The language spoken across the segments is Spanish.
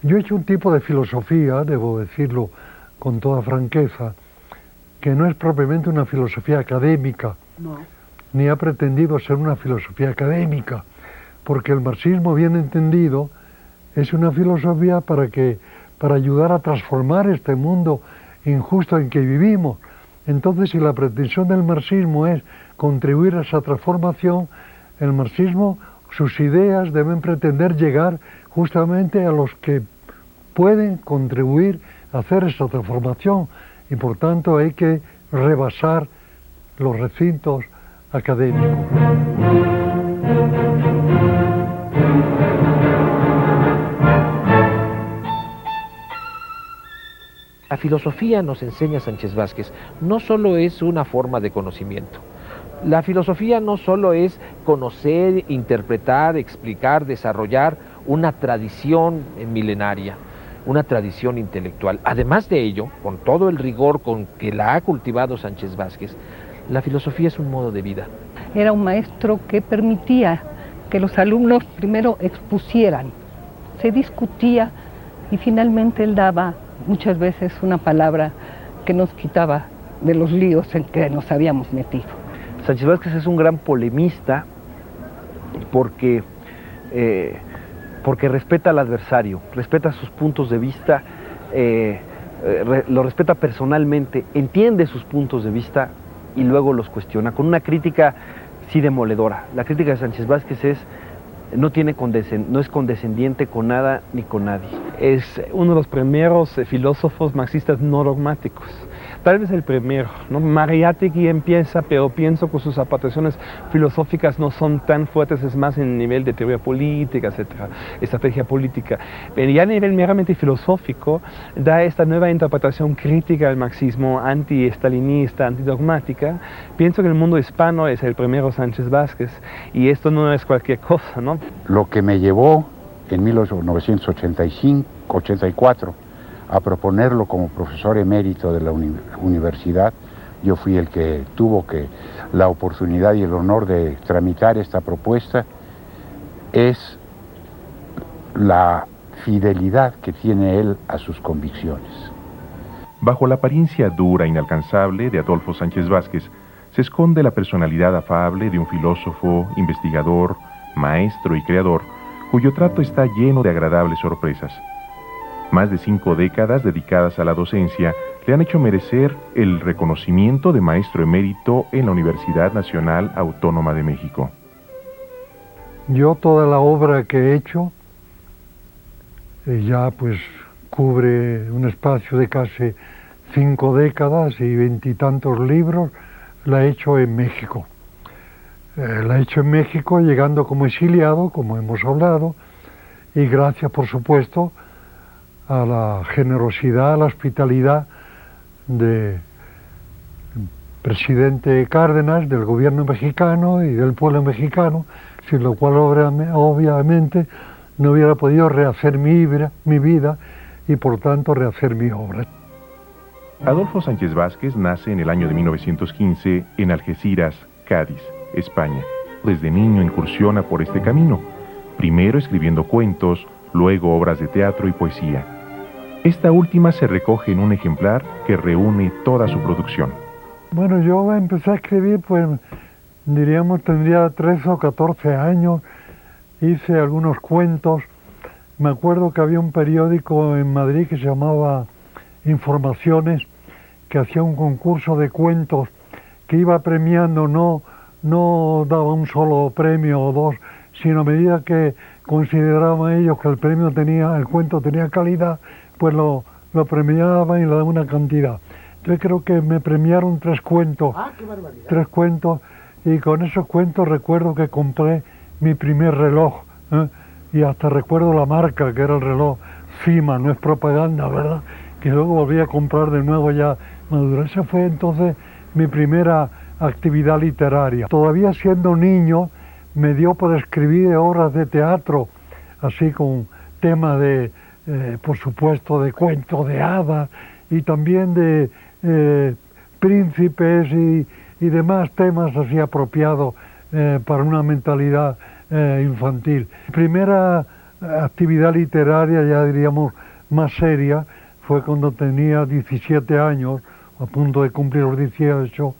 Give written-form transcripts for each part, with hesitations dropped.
Yo he hecho un tipo de filosofía, debo decirlo con toda franqueza, que no es propiamente una filosofía académica, no, ni ha pretendido ser una filosofía académica, porque el marxismo bien entendido es una filosofía para ayudar a transformar este mundo injusto en que vivimos. Entonces, si la pretensión del marxismo es contribuir a esa transformación, el marxismo, sus ideas deben pretender llegar justamente a los que pueden contribuir a hacer esa transformación, y por tanto hay que rebasar los recintos académicos. La filosofía, nos enseña Sánchez Vázquez, no solo es una forma de conocimiento. La filosofía no solo es conocer, interpretar, explicar, desarrollar una tradición milenaria, una tradición intelectual. Además de ello, con todo el rigor con que la ha cultivado Sánchez Vázquez, la filosofía es un modo de vida. Era un maestro que permitía que los alumnos primero expusieran, se discutía y finalmente él daba muchas veces una palabra que nos quitaba de los líos en que nos habíamos metido. Sánchez Vázquez es un gran polemista porque respeta al adversario, respeta sus puntos de vista, lo respeta personalmente, entiende sus puntos de vista y luego los cuestiona con una crítica sí demoledora. La crítica de Sánchez Vázquez no es condescendiente con nada ni con nadie. Es uno de los primeros filósofos marxistas no dogmáticos. Tal vez el primero, ¿no? Mariátegui empieza, pero pienso que sus aportaciones filosóficas no son tan fuertes, es más en nivel de teoría política, etcétera, estrategia política. Pero ya a nivel meramente filosófico, da esta nueva interpretación crítica al marxismo, anti-estalinista, antidogmática. Pienso que el mundo hispano es el primero Sánchez Vázquez, y esto no es cualquier cosa, ¿no? Lo que me llevó en 1984 a proponerlo como profesor emérito de la universidad, yo fui el que tuvo la oportunidad y el honor de tramitar esta propuesta, es la fidelidad que tiene él a sus convicciones. Bajo la apariencia dura e inalcanzable de Adolfo Sánchez Vázquez, se esconde la personalidad afable de un filósofo, investigador, maestro y creador, cuyo trato está lleno de agradables sorpresas. Más de 5 décadas dedicadas a la docencia le han hecho merecer el reconocimiento de maestro emérito en la Universidad Nacional Autónoma de México. Yo toda la obra que he hecho ya pues cubre un espacio de casi 5 décadas y 20 y tantos libros, la he hecho en México. La he hecho en México llegando como exiliado, como hemos hablado, y gracias por supuesto a la generosidad, a la hospitalidad del presidente Cárdenas, del gobierno mexicano y del pueblo mexicano, sin lo cual obviamente no hubiera podido rehacer mi vida y por tanto rehacer mi obra. Adolfo Sánchez Vázquez nace en el año de 1915 en Algeciras, Cádiz, España. Desde niño incursiona por este camino, primero escribiendo cuentos, luego obras de teatro y poesía. Esta última se recoge en un ejemplar que reúne toda su producción. Bueno, yo empecé a escribir, pues, diríamos, tendría 13 o 14 años, hice algunos cuentos. Me acuerdo que había un periódico en Madrid que se llamaba Informaciones, que hacía un concurso de cuentos que iba premiando, no daba un solo premio o dos, sino a medida que consideraban ellos que el cuento tenía calidad, pues lo premiaban y le daban una cantidad. Entonces creo que me premiaron 3 cuentos. ¡Ah, qué barbaridad! 3 cuentos, y con esos cuentos recuerdo que compré mi primer reloj, y hasta recuerdo la marca, que era el reloj Fima, no es propaganda, ¿verdad? Que luego volví a comprar de nuevo ya maduro. Esa fue entonces mi primera actividad literaria. Todavía siendo niño me dio por escribir obras de teatro, así con temas de, por supuesto, de cuentos de hadas y también de príncipes y demás temas así apropiados para una mentalidad infantil. Mi primera actividad literaria, ya diríamos, más seria, fue cuando tenía 17 años, a punto de cumplir los 18,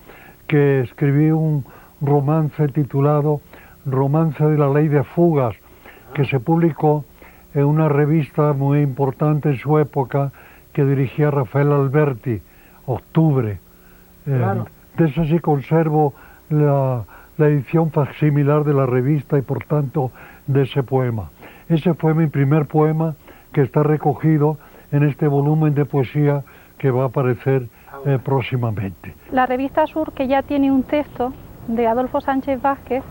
que escribí un romance titulado Romance de la Ley de Fugas, que se publicó en una revista muy importante en su época que dirigía Rafael Alberti, Octubre. Claro. De eso sí conservo la edición facsimilar de la revista y por tanto de ese poema. Ese fue mi primer poema que está recogido en este volumen de poesía que va a aparecer próximamente. La revista Sur, que ya tiene un texto de Adolfo Sánchez Vázquez,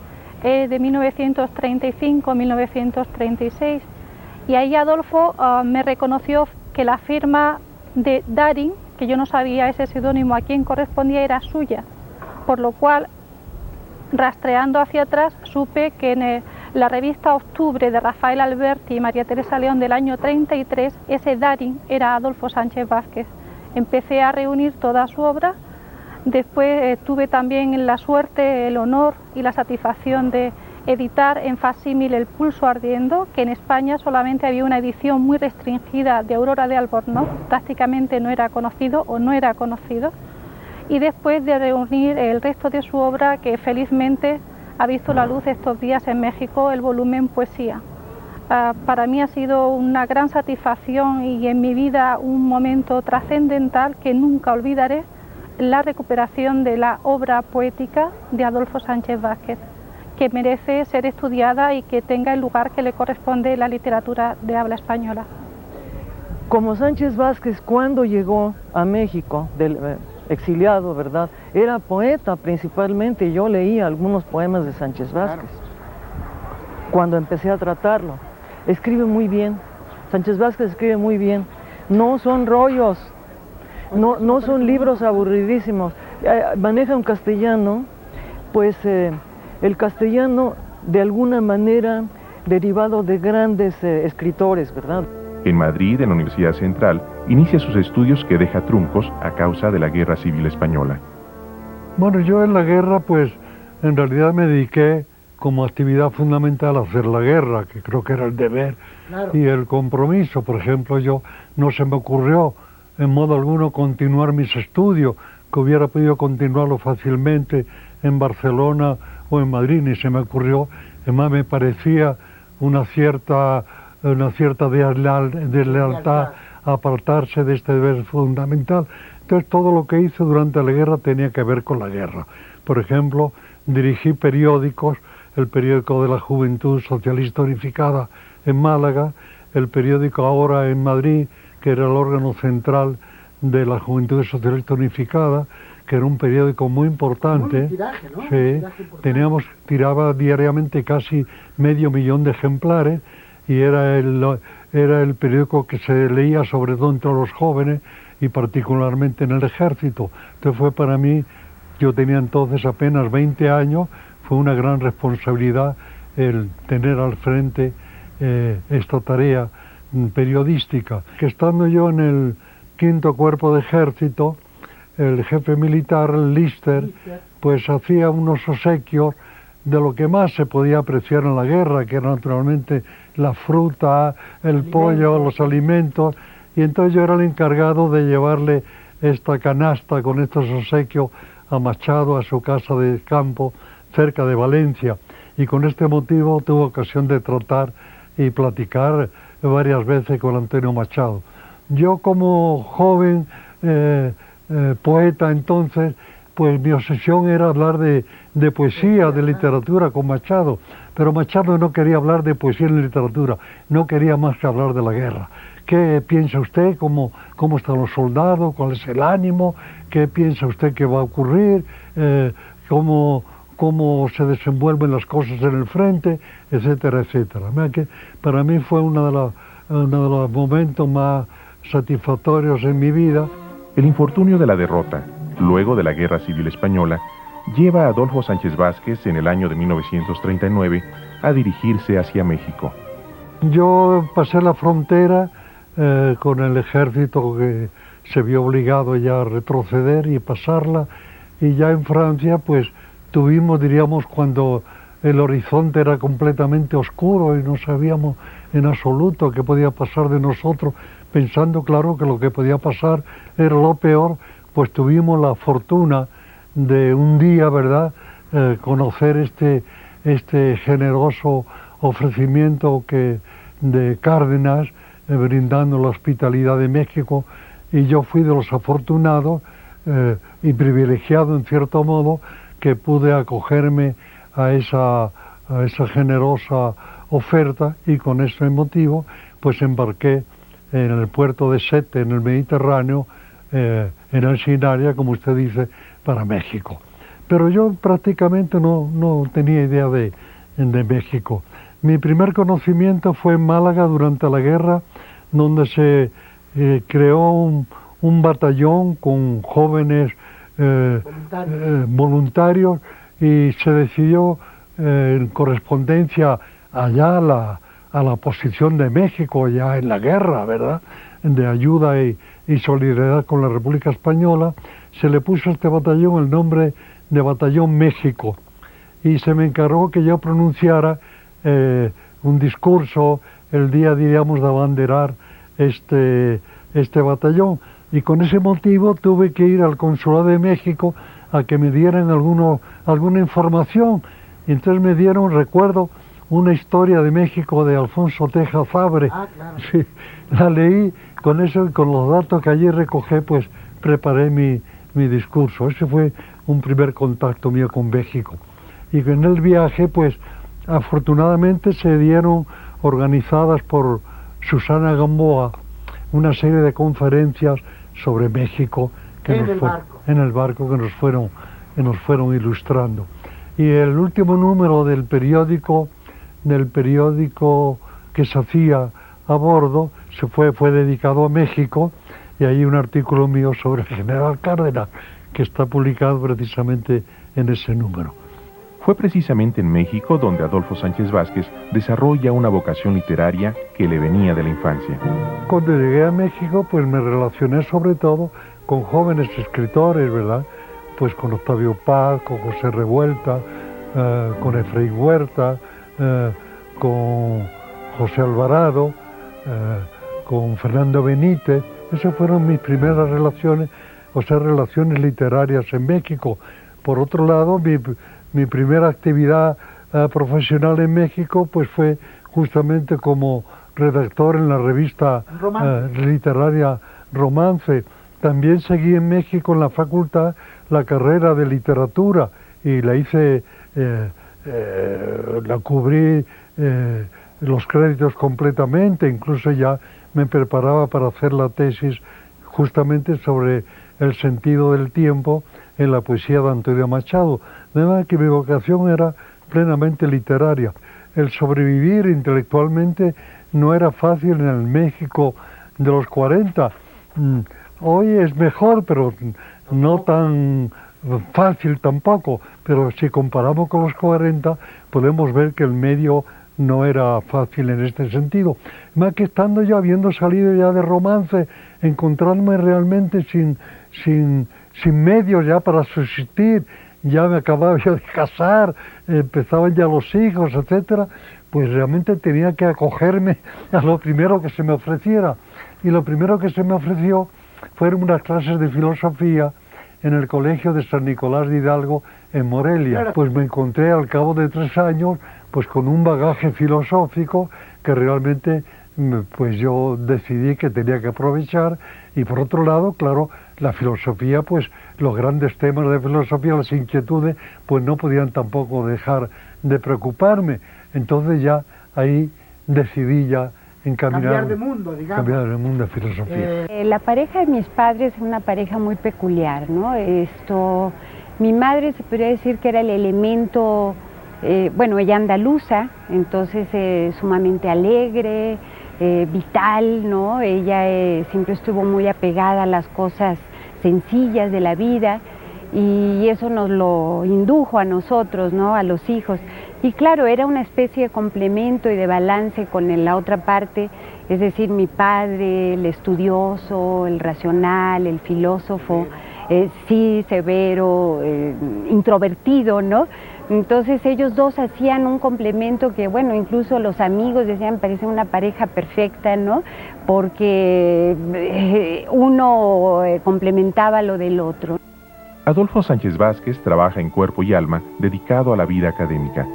es de 1935-1936, y ahí Adolfo me reconoció que la firma de Darín, que yo no sabía ese seudónimo a quién correspondía, era suya, por lo cual, rastreando hacia atrás, supe que en la revista Octubre de Rafael Alberti y María Teresa León del año 33, ese Darín era Adolfo Sánchez Vázquez. Empecé a reunir toda su obra. Después tuve también la suerte, el honor y la satisfacción de editar en facsímil El Pulso Ardiendo, que en España solamente había una edición muy restringida de Aurora de Albornoz, prácticamente no era conocido o no era conocido, y después de reunir el resto de su obra, que felizmente ha visto la luz estos días en México, el volumen Poesía. Para mí ha sido una gran satisfacción y en mi vida un momento trascendental que nunca olvidaré, la recuperación de la obra poética de Adolfo Sánchez Vázquez, que merece ser estudiada y que tenga el lugar que le corresponde en la literatura de habla española. Como Sánchez Vázquez, cuando llegó a México, exiliado, ¿verdad? Era poeta principalmente. Yo leía algunos poemas de Sánchez Vázquez. Cuando empecé a tratarlo, escribe muy bien. Sánchez Vázquez escribe muy bien. No son rollos, no son libros aburridísimos. Maneja un castellano, pues el castellano de alguna manera derivado de grandes escritores, ¿verdad? En Madrid, en la Universidad Central, inicia sus estudios que deja truncos a causa de la Guerra Civil Española. Bueno, yo en la guerra, pues, en realidad me dediqué como actividad fundamental a hacer la guerra, que creo que era el deber y el compromiso. Por ejemplo, yo no se me ocurrió en modo alguno continuar mis estudios, que hubiera podido continuarlo fácilmente en Barcelona o en Madrid, ni se me ocurrió. Además, me parecía una cierta deslealtad apartarse de este deber fundamental. Entonces todo lo que hice durante la guerra tenía que ver con la guerra. Por ejemplo, dirigí periódicos, el periódico de la Juventud Socialista Unificada en Málaga, el periódico Ahora en Madrid, que era el órgano central de la Juventud Socialista Unificada, que era un periódico muy importante. Un tiraje, ¿no? Sí, tiraba diariamente casi 500.000 de ejemplares, y era el periódico que se leía sobre todo entre los jóvenes y particularmente en el ejército. Entonces fue para mí, yo tenía entonces apenas 20 años, fue una gran responsabilidad el tener al frente esta tarea periodística. Que estando yo en el 5º Cuerpo de Ejército, el jefe militar, Lister, pues hacía unos obsequios de lo que más se podía apreciar en la guerra, que era naturalmente la fruta, el pollo, los alimentos, y entonces yo era el encargado de llevarle esta canasta con estos obsequios a Machado, a su casa de campo, cerca de Valencia, y con este motivo tuve ocasión de tratar y platicar varias veces con Antonio Machado. Yo como joven poeta entonces, pues mi obsesión era hablar de poesía, de literatura con Machado, pero Machado no quería hablar de poesía ni literatura, no quería más que hablar de la guerra. ¿Qué piensa usted? ¿Cómo están los soldados? ¿Cuál es el ánimo? ¿Qué piensa usted que va a ocurrir? ¿Cómo se desenvuelven las cosas en el frente? Etcétera, etcétera. Para mí fue uno de los momentos más satisfactorios en mi vida. El infortunio de la derrota, luego de la Guerra Civil Española, lleva a Adolfo Sánchez Vázquez en el año de 1939 a dirigirse hacia México. Yo pasé la frontera con el ejército que se vio obligado ya a retroceder y pasarla, y ya en Francia pues tuvimos, diríamos, cuando el horizonte era completamente oscuro y no sabíamos en absoluto qué podía pasar de nosotros, pensando, claro, que lo que podía pasar era lo peor, pues tuvimos la fortuna de un día, ¿verdad?, conocer este generoso ofrecimiento de Cárdenas, brindando la hospitalidad de México, y yo fui de los afortunados y privilegiado en cierto modo que pude acogerme a esa generosa oferta, y con ese motivo pues embarqué en el puerto de Sete, en el Mediterráneo, en el Sinaria, como usted dice, para México. Pero yo prácticamente no tenía idea de México. Mi primer conocimiento fue en Málaga durante la guerra, donde se creó un batallón con jóvenes voluntarios, y se decidió en correspondencia allá a la posición de México, ya en la guerra, ¿verdad?, de ayuda y solidaridad con la República Española, se le puso a este batallón el nombre de Batallón México, y se me encargó que yo pronunciara un discurso el día, diríamos, de abanderar este batallón, y con ese motivo tuve que ir al Consulado de México a que me dieran alguna información, y entonces me dieron, recuerdo, una historia de México de Alfonso Teja Fabre. Ah, claro. Sí, la leí, con eso, con los datos que allí recogí, pues preparé mi discurso. Ese fue un primer contacto mío con México. Y en el viaje, pues afortunadamente se dieron, organizadas por Susana Gamboa, una serie de conferencias sobre México en el barco que nos fueron ilustrando. Y el último número del periódico que se hacía a bordo fue dedicado a México, y hay un artículo mío sobre el general Cárdenas que está publicado precisamente en ese número. Fue precisamente en México donde Adolfo Sánchez Vázquez desarrolla una vocación literaria que le venía de la infancia. Cuando llegué a México, pues me relacioné sobre todo con jóvenes escritores, ¿verdad?, pues con Octavio Paz, con José Revuelta, con Efraín Huerta, con José Alvarado, con Fernando Benítez. Esas fueron mis primeras relaciones, o sea, relaciones literarias en México. Por otro lado, mi primera actividad profesional en México pues fue justamente como redactor en la revista literaria Romance. También seguí en México en la facultad la carrera de literatura, y la hice, la cubrí los créditos completamente, incluso ya me preparaba para hacer la tesis justamente sobre el sentido del tiempo en la poesía de Antonio Machado. De manera que mi vocación era plenamente literaria. El sobrevivir intelectualmente no era fácil en el México de los 40. Hoy es mejor, pero no tan fácil tampoco. Pero si comparamos con los 40, podemos ver que el medio no era fácil en este sentido. Más que estando yo, habiendo salido ya de Romance, encontrarme realmente sin medios ya para subsistir, ya me acababa yo de casar, empezaban ya los hijos, etcétera, pues realmente tenía que acogerme a lo primero que se me ofreciera. Y lo primero que se me ofreció fueron unas clases de filosofía en el Colegio de San Nicolás de Hidalgo en Morelia. Pues me encontré al cabo de 3 años pues con un bagaje filosófico que realmente pues yo decidí que tenía que aprovechar. Y por otro lado, claro, la filosofía, pues los grandes temas de filosofía, las inquietudes, pues no podían tampoco dejar de preocuparme. Entonces ya ahí decidí ya cambiar de mundo, digamos. Cambiar de mundo de filosofía. La pareja de mis padres es una pareja muy peculiar, ¿no? Mi madre se podría decir que era el elemento, bueno, ella andaluza, entonces sumamente alegre, vital, ¿no? Ella siempre estuvo muy apegada a las cosas sencillas de la vida, y eso nos lo indujo a nosotros, ¿no?, a los hijos. Y claro, era una especie de complemento y de balance con la otra parte, es decir, mi padre, el estudioso, el racional, el filósofo, sí, severo, introvertido, ¿no? Entonces ellos dos hacían un complemento que, bueno, incluso los amigos decían, parecía una pareja perfecta, ¿no? Porque uno complementaba lo del otro. Adolfo Sánchez Vázquez trabaja en cuerpo y alma dedicado a la vida académica.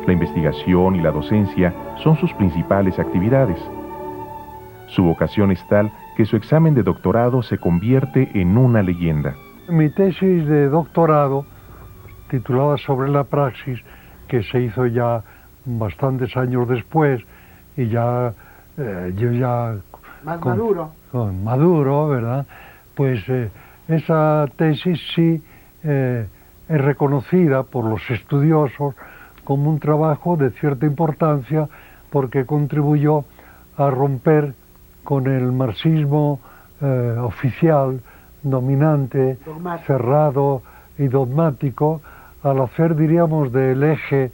La investigación y la docencia son sus principales actividades. Su vocación es tal que su examen de doctorado se convierte en una leyenda. Mi tesis de doctorado, titulada Sobre la praxis, que se hizo ya bastantes años después, y ya yo ya... Más maduro. Maduro, ¿verdad? Pues esa tesis sí es reconocida por los estudiosos como un trabajo de cierta importancia, porque contribuyó a romper con el marxismo oficial, dominante, cerrado y dogmático, al hacer, diríamos, del eje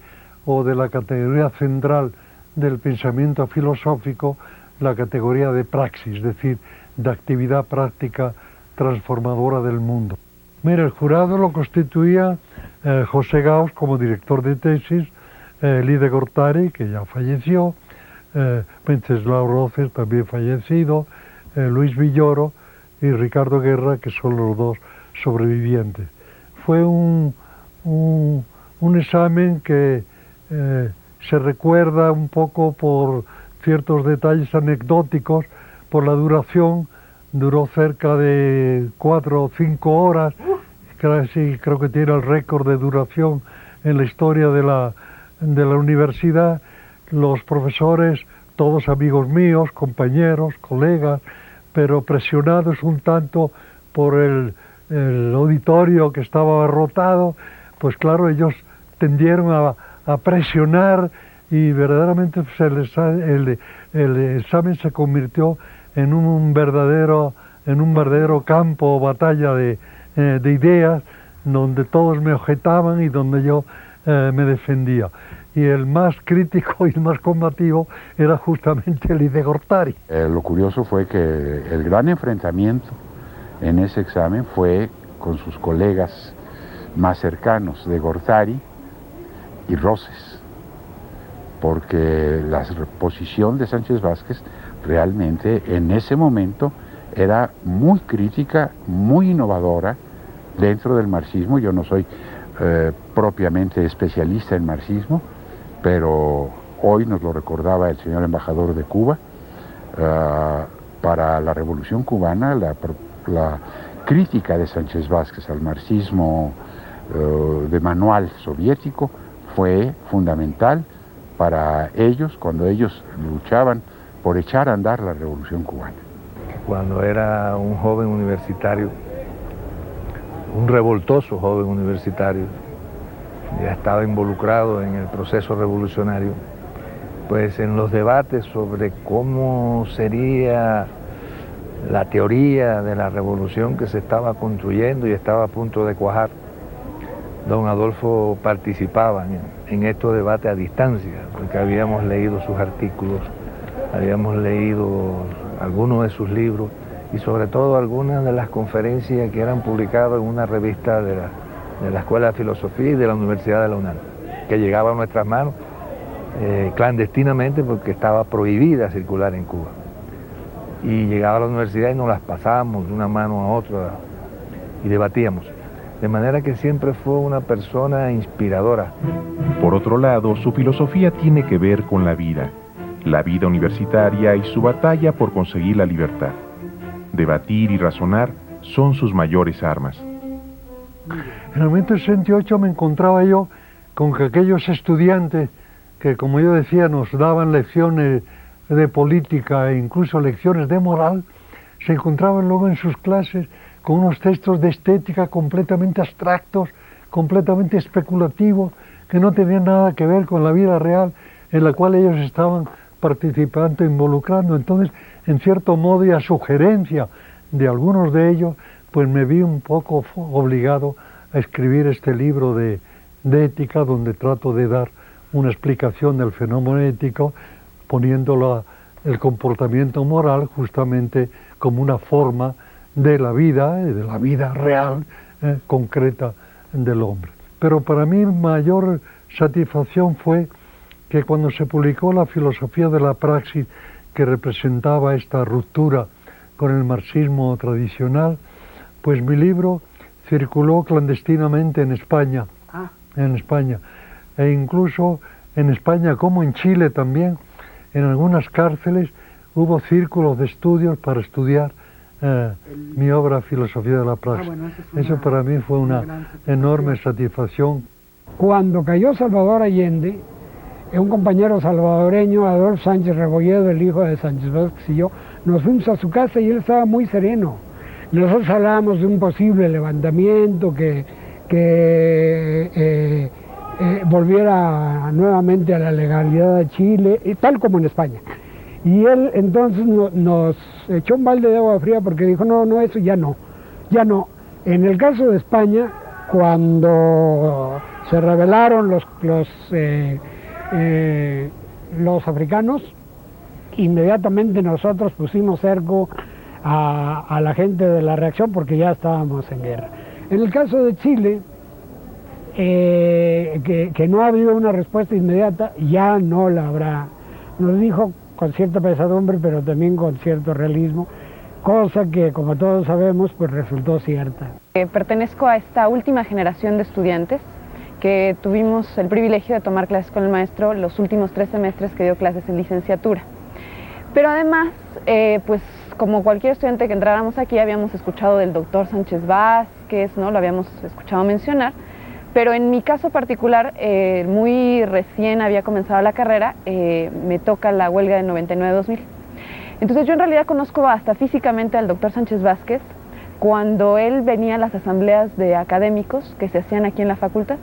o de la categoría central del pensamiento filosófico la categoría de praxis, es decir, de actividad práctica transformadora del mundo. Mira, el jurado lo constituía José Gauss como director de tesis, Lide Gortari, que ya falleció, Wenceslao Roces, también fallecido, Luis Villoro y Ricardo Guerra, que son los dos sobrevivientes. Fue un examen que se recuerda un poco por ciertos detalles anecdóticos, por la duración. Duró cerca de 4 o 5 horas, creo que tiene el récord de duración en la historia de la universidad. Los profesores, todos amigos míos, compañeros, colegas, pero presionados un tanto por el auditorio que estaba abarrotado, pues claro, ellos tendieron a presionar, y verdaderamente el examen se convirtió en un verdadero campo o batalla de ideas, donde todos me objetaban y donde yo me defendía. Y el más crítico y el más combativo era justamente Lide Gortari. Lo curioso fue que el gran enfrentamiento en ese examen fue con sus colegas más cercanos de Gortari y Roces, porque la posición de Sánchez Vázquez realmente en ese momento era muy crítica, muy innovadora dentro del marxismo. Yo no soy propiamente especialista en marxismo, pero hoy nos lo recordaba el señor embajador de Cuba. Para la Revolución Cubana, la crítica de Sánchez Vázquez al marxismo de manual soviético fue fundamental para ellos cuando ellos luchaban por echar a andar la Revolución Cubana. Cuando era un joven universitario, un revoltoso joven universitario, ya estaba involucrado en el proceso revolucionario, pues en los debates sobre cómo sería la teoría de la revolución que se estaba construyendo y estaba a punto de cuajar, don Adolfo participaba en estos debates a distancia, porque habíamos leído sus artículos, habíamos leído algunos de sus libros y sobre todo algunas de las conferencias que eran publicadas en una revista de la Escuela de Filosofía y de la Universidad de la UNAM, que llegaba a nuestras manos clandestinamente porque estaba prohibida circular en Cuba. Y llegaba a la universidad y nos las pasábamos de una mano a otra y debatíamos. De manera que siempre fue una persona inspiradora. Por otro lado, su filosofía tiene que ver con la vida universitaria y su batalla por conseguir la libertad. Debatir y razonar son sus mayores armas. En el 1968 me encontraba yo con que aquellos estudiantes que, como yo decía, nos daban lecciones de política e incluso lecciones de moral, se encontraban luego en sus clases con unos textos de estética completamente abstractos, completamente especulativos, que no tenían nada que ver con la vida real en la cual ellos estaban participando, involucrando. Entonces, en cierto modo, y a sugerencia de algunos de ellos, pues me vi un poco obligado a escribir este libro de ética, donde trato de dar una explicación del fenómeno ético, poniéndolo el comportamiento moral justamente como una forma de la vida real, concreta del hombre. pero para mí mayor satisfacción fue que cuando se publicó la filosofía de la praxis, que representaba esta ruptura con el marxismo tradicional, pues mi libro circuló clandestinamente en España, e incluso en España como en Chile también, en algunas cárceles hubo círculos de estudios para estudiar mi obra Filosofía de la Praxis. Eso para mí fue una enorme satisfacción. Cuando cayó Salvador Allende, un compañero salvadoreño, Adolfo Sánchez Rebolledo, el hijo de Sánchez Vázquez, y yo, nos fuimos a su casa y él estaba muy sereno. Nosotros hablábamos de un posible levantamiento que volviera nuevamente a la legalidad de Chile, tal como en España. Y él entonces nos echó un balde de agua fría porque dijo, no, eso ya no. En el caso de España, cuando se rebelaron los africanos, inmediatamente nosotros pusimos cerco a la gente de la reacción porque ya estábamos en guerra. En el caso de Chile, que no ha habido una respuesta inmediata, ya no la habrá. Nos dijo con cierta pesadumbre, pero también con cierto realismo, cosa que, como todos sabemos, pues resultó cierta. Pertenezco a esta última generación de estudiantes que tuvimos el privilegio de tomar clases con el maestro los últimos 3 semestres que dio clases en licenciatura. Pero además, pues como cualquier estudiante que entráramos aquí, habíamos escuchado del doctor Sánchez Vázquez, ¿no? Lo habíamos escuchado mencionar, pero en mi caso particular, muy recién había comenzado la carrera, me toca la huelga del 99-2000. Entonces yo en realidad conozco hasta físicamente al doctor Sánchez Vázquez cuando él venía a las asambleas de académicos que se hacían aquí en la facultad.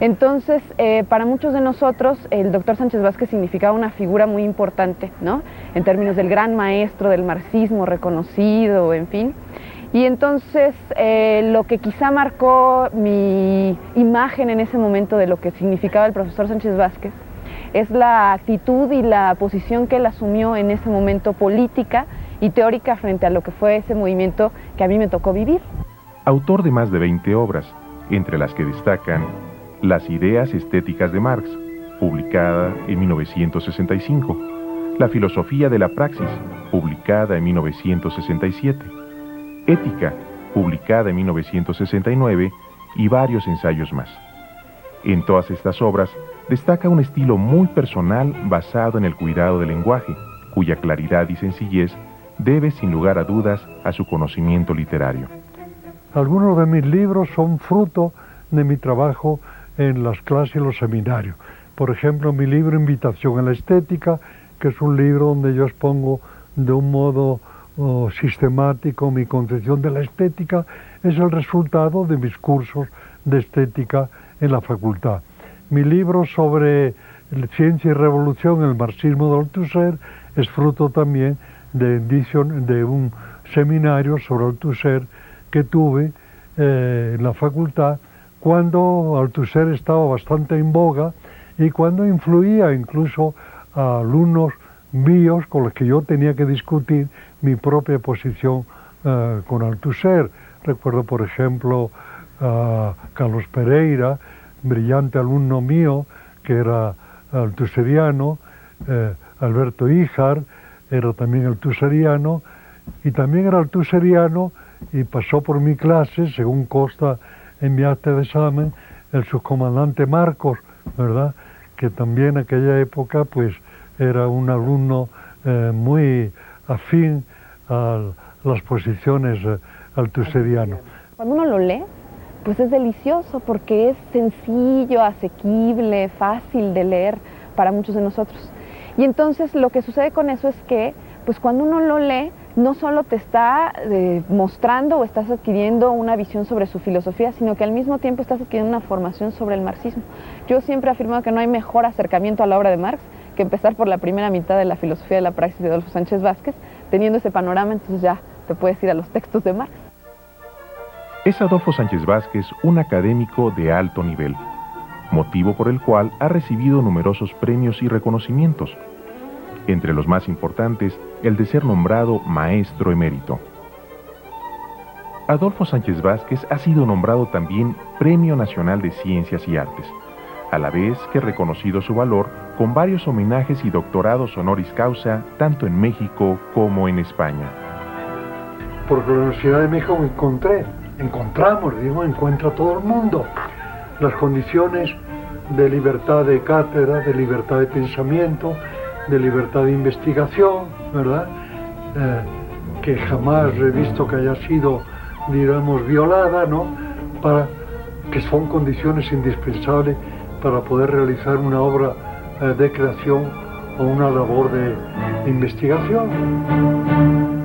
Entonces, para muchos de nosotros, el doctor Sánchez Vázquez significaba una figura muy importante, ¿no? En términos del gran maestro del marxismo reconocido, en fin. Y entonces, lo que quizá marcó mi imagen en ese momento de lo que significaba el profesor Sánchez Vázquez es la actitud y la posición que él asumió en ese momento política y teórica frente a lo que fue ese movimiento que a mí me tocó vivir. Autor de más de 20 obras, entre las que destacan Las ideas estéticas de Marx, publicada en 1965, La filosofía de la praxis, publicada en 1967, Ética, publicada en 1969, y varios ensayos más. En todas estas obras destaca un estilo muy personal basado en el cuidado del lenguaje, cuya claridad y sencillez debe sin lugar a dudas a su conocimiento literario. Algunos de mis libros son fruto de mi trabajo en las clases y los seminarios. Por ejemplo, mi libro Invitación a la Estética, que es un libro donde yo expongo de un modo sistemático mi concepción de la estética, es el resultado de mis cursos de estética en la facultad. Mi libro sobre Ciencia y Revolución, el marxismo de Althusser, es fruto también de un seminario sobre Althusser que tuve en la facultad cuando Althusser estaba bastante en boga y cuando influía incluso a alumnos míos con los que yo tenía que discutir mi propia posición con Althusser. Recuerdo, por ejemplo, a Carlos Pereira, brillante alumno mío, que era althusseriano, Alberto Híjar era también althusseriano, y también era althusseriano y pasó por mi clase, según consta en mi acta de examen, el subcomandante Marcos, ¿verdad?, que también en aquella época pues era un alumno muy afín a las posiciones althusserianas. Cuando uno lo lee, pues es delicioso porque es sencillo, asequible, fácil de leer para muchos de nosotros. Y entonces lo que sucede con eso es que, pues cuando uno lo lee, no solo te está mostrando o estás adquiriendo una visión sobre su filosofía, sino que al mismo tiempo estás adquiriendo una formación sobre el marxismo. Yo siempre he afirmado que no hay mejor acercamiento a la obra de Marx que empezar por la primera mitad de la filosofía de la praxis de Adolfo Sánchez Vázquez. Teniendo ese panorama, entonces ya te puedes ir a los textos de Marx. Es Adolfo Sánchez Vázquez un académico de alto nivel, motivo por el cual ha recibido numerosos premios y reconocimientos. Entre los más importantes, el de ser nombrado maestro emérito. Adolfo Sánchez Vázquez ha sido nombrado también Premio Nacional de Ciencias y Artes, a la vez que reconocido su valor con varios homenajes y doctorados honoris causa, tanto en México como en España. Porque en la Universidad de México encuentra todo el mundo las condiciones de libertad de cátedra, de libertad de pensamiento, de libertad de investigación, ¿verdad? Que jamás he visto que haya sido, digamos, violada, ¿no? Que son condiciones indispensables para poder realizar una obra de creación o una labor de investigación.